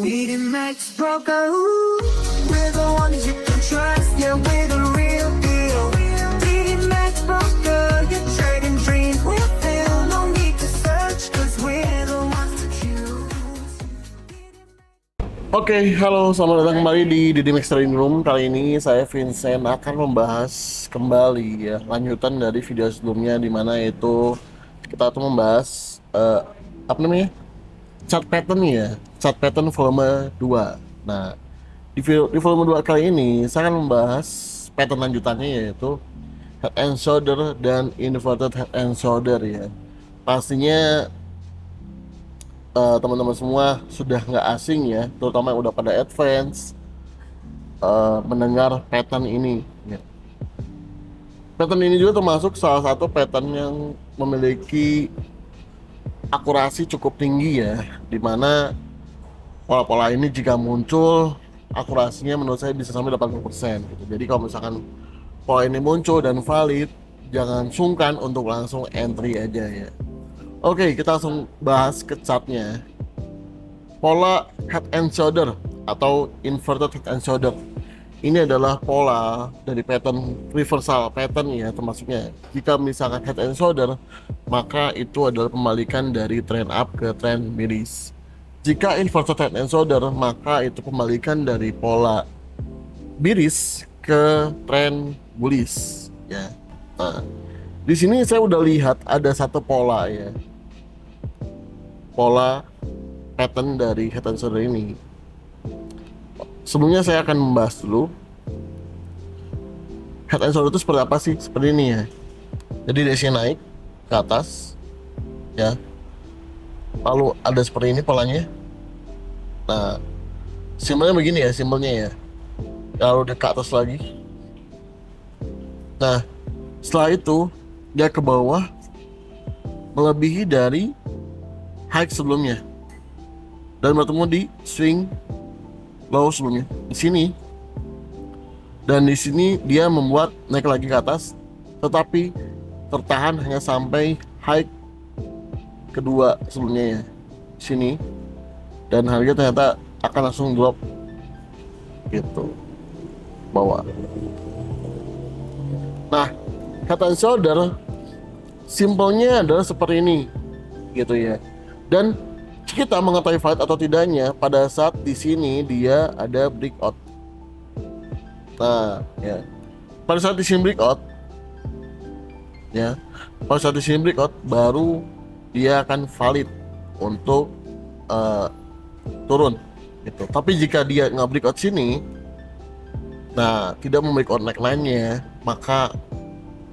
Meeting Max Broker, we're the ones you can trust. Yeah, we're the real deal. Meeting Max Broker, your trading dreams will fill. No need to search, cause we're the ones to choose. Oke, halo, selamat datang kembali di Didi Max Trading Room. Kali ini saya Vincent akan membahas kembali ya lanjutan dari video sebelumnya, di mana itu kita tuh membahas apa namanya, chart pattern ya, chart pattern volume 2. Nah, di volume 2 kali ini saya akan membahas pattern lanjutannya, yaitu head and shoulder dan inverted head and shoulder ya. Pastinya teman-teman semua sudah nggak asing ya, terutama yang udah pada advance mendengar pattern ini ya. Pattern ini juga termasuk salah satu pattern yang memiliki akurasi cukup tinggi ya, dimana pola-pola ini jika muncul akurasinya menurut saya bisa sampai 80% gitu. Jadi kalau misalkan pola ini muncul dan valid, jangan sungkan untuk langsung entry aja ya. Oke, kita langsung bahas ke chartnya. Pola head and shoulder atau inverted head and shoulder ini adalah pola dari pattern reversal pattern ya, termasuknya. Jika misalkan head and shoulder, maka itu adalah pembalikan dari trend up ke trend miris. Jika inverted head and shoulder, maka itu pembalikan dari pola miris ke trend bullish ya. Nah, di sini saya udah lihat ada satu pola ya, pola pattern dari head and shoulder ini. Sebelumnya saya akan membahas dulu head and shoulder itu seperti apa sih. Seperti ini ya. Jadi dari sini naik ke atas ya, lalu ada seperti ini polanya. Nah, simbolnya begini ya, simbolnya ya, lalu dia ke atas lagi. Nah, setelah itu dia ke bawah melebihi dari high sebelumnya dan bertemu di swing low sebelumnya di sini, dan di sini dia membuat naik lagi ke atas, tetapi tertahan hanya sampai high kedua sebelumnya ya, di sini, dan harga ternyata akan langsung drop gitu bawah. Nah, head and shoulder simpelnya adalah seperti ini gitu ya, dan kita mengetahui valid atau tidaknya pada saat di sini dia ada breakout. Nah, ya. Pada saat di sini breakout ya, pada saat di sini breakout baru dia akan valid untuk turun gitu. Tapi jika dia nggak breakout sini, nah tidak membreakout neckline-nya, maka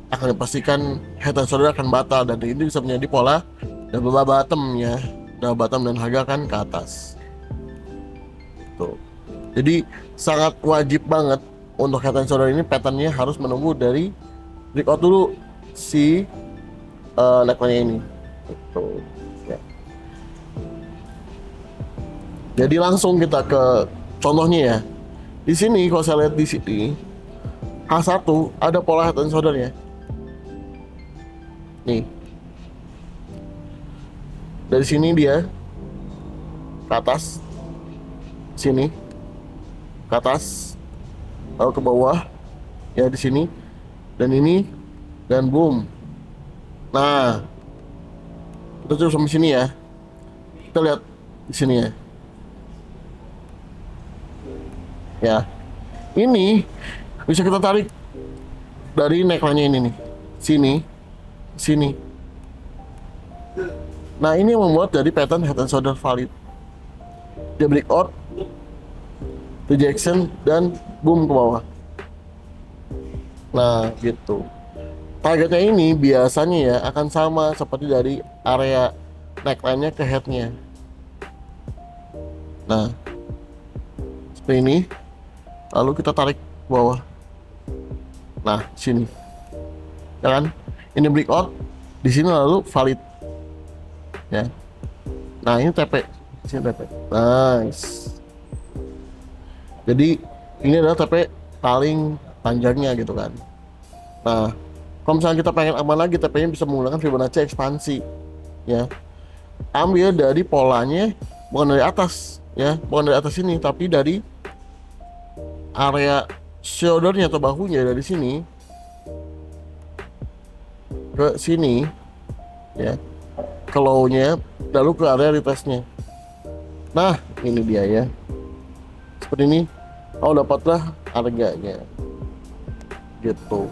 akan dipastikan head and shoulder akan batal, dan ini bisa menjadi pola double bottom ya, double bottom, dan harga akan ke atas tuh. Jadi sangat wajib banget untuk head and shoulder ini patternnya harus menunggu dari breakout dulu si neckline ini gitu ya. Jadi langsung kita ke contohnya ya. Di sini kalau saya lihat di sini H1 ada pola head and shoulder ya. Nih. Dari sini dia ke atas, sini ke atas, lalu ke bawah ya di sini, dan ini, dan boom. Nah, kita coba sampai sini ya. Kita lihat di sini ya. Ya, ini bisa kita tarik dari neckline-nya ini nih, sini, sini. Nah, ini yang membuat dari pattern head and shoulder valid. Dia breakout, rejection, dan boom ke bawah. Nah, gitu. Targetnya ini biasanya ya akan sama seperti dari area neckline-nya ke head-nya. Nah, seperti ini. Lalu kita tarik ke bawah. Nah, sini. Ya kan? Ini breakout, di sini lalu valid. Ya. Nah, ini TP. Sini TP. Nice. Jadi ini adalah TP paling panjangnya gitu kan. Nah, kalau misalnya kita pengen aman lagi, TP-nya bisa menggunakan Fibonacci ekspansi ya. Ambil dari polanya bukan dari atas, ya, bukan dari atas sini tapi dari area shouldernya atau bahunya, dari sini ke sini ya, ke low-nya lalu ke area retestnya. Nah ini dia ya, seperti ini. Oh, dapatlah harganya gitu.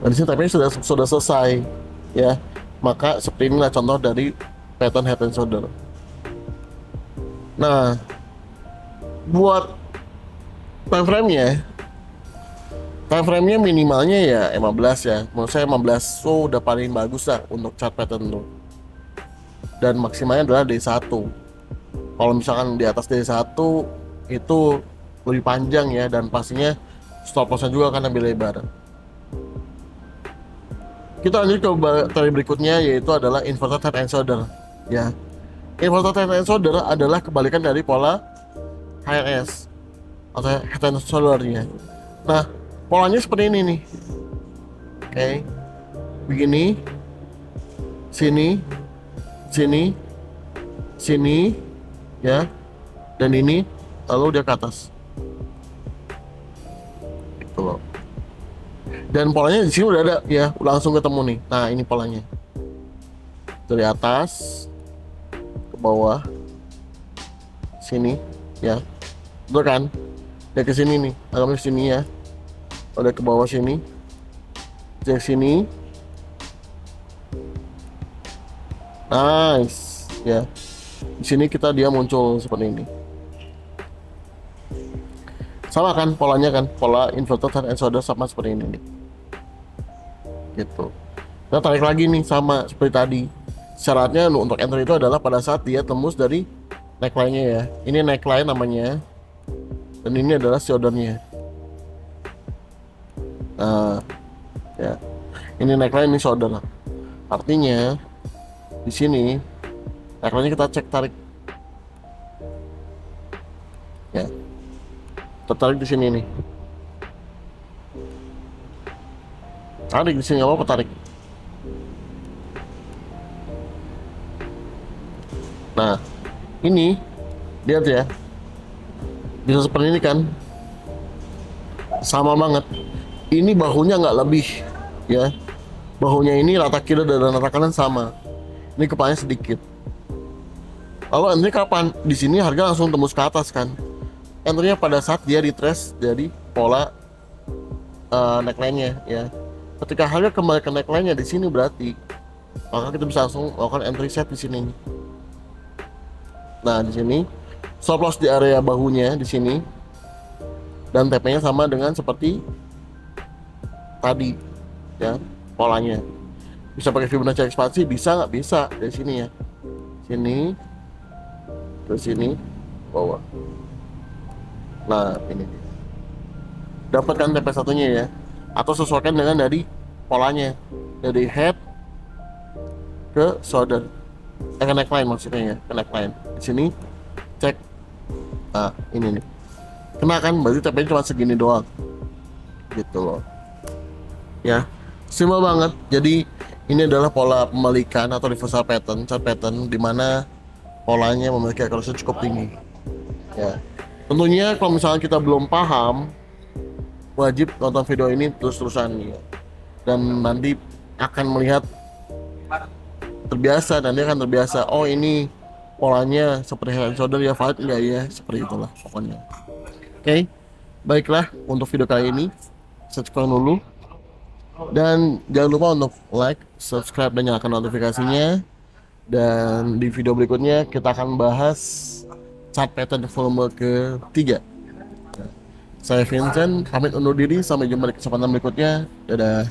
Dari sini tapi sudah selesai ya, maka seperti inilah contoh dari pattern head and shoulder. Nah, buat time frame-nya minimalnya ya 15 ya. Menurut saya 15 so udah paling bagus lah untuk chart pattern tuh. Dan maksimalnya adalah D1. Kalau misalkan di atas D1 itu lebih panjang ya, dan pastinya stop loss-nya juga akan lebih lebar. Kita lanjut ke materi berikutnya, yaitu adalah inverted head and shoulder ya. Inverted head and shoulder adalah kebalikan dari pola HRS atau head and shoulder-nya. Nah, polanya seperti ini nih. Oke. Begini. Sini. Sini. Sini ya. Dan ini lalu dia ke atas. Gitu loh. Dan polanya di sini udah ada ya, langsung ketemu nih. Nah, ini polanya. Dari atas ke bawah. Sini ya. Betul kan? Dia ke sini nih, agak ke sini ya. Udah ke bawah sini. Dari sini. Nice ya. Di sini dia muncul seperti ini. Sama kan polanya kan, pola inverted head and shoulder sama seperti ini nih. Gitu. Kita tarik lagi nih sama seperti tadi. Syaratnya untuk entry itu adalah pada saat dia tembus dari neckline-nya ya. Ini neckline namanya. Dan ini adalah shoulder-nya. Nah, ya. Ini neckline, ini shoulder. Artinya di sini neckline-nya kita cek tarik. Ya. Tertarik di sini nih. Tarik di sini, nggak apa-apa tarik. Nah, ini lihat ya, bisa seperti ini kan, sama banget. Ini bahunya nggak lebih ya, bahunya ini rata kiri dan rata kanan sama. Ini kepalanya sedikit. Lalu entry kapan? Di sini harga langsung tembus ke atas kan. Entry-nya pada saat dia retrace dari pola neckline-nya ya. Ketika harga kembali ke neckline-nya di sini berarti, maka kita bisa langsung melakukan entry set di sini. Nah, di sini stop loss di area bahunya di sini, dan TP-nya sama dengan seperti tadi ya, polanya. Bisa pakai Fibonacci ekspansi, bisa nggak? Bisa dari sini ya, sini ke sini bawah. Nah, ini dapatkan TP satunya ya, atau sesuaikan dengan dari polanya, dari head ke shoulder, ke neckline maksudnya ya, ke neckline. Di sini cek, nah ini nih, kena kan, berarti TP-nya cuma segini doang, gitu loh ya, simpel banget. Jadi ini adalah pola pembalikan atau reversal pattern, chart pattern, dimana polanya memiliki akurasi cukup tinggi ya. Tentunya kalau misalnya kita belum paham, wajib nonton video ini terus-terusan ya, dan nanti akan melihat terbiasa, dan dia akan terbiasa, oh ini polanya seperti head and shoulder ya, valid enggak ya, seperti itulah pokoknya. Oke, baiklah, untuk video kali ini sekian dulu, dan jangan lupa untuk like, subscribe, dan nyalakan notifikasinya. Dan di video berikutnya kita akan bahas chart pattern volume ke-3. Saya Vincent, pamit undur diri, sampai jumpa di kesempatan berikutnya. Dadah.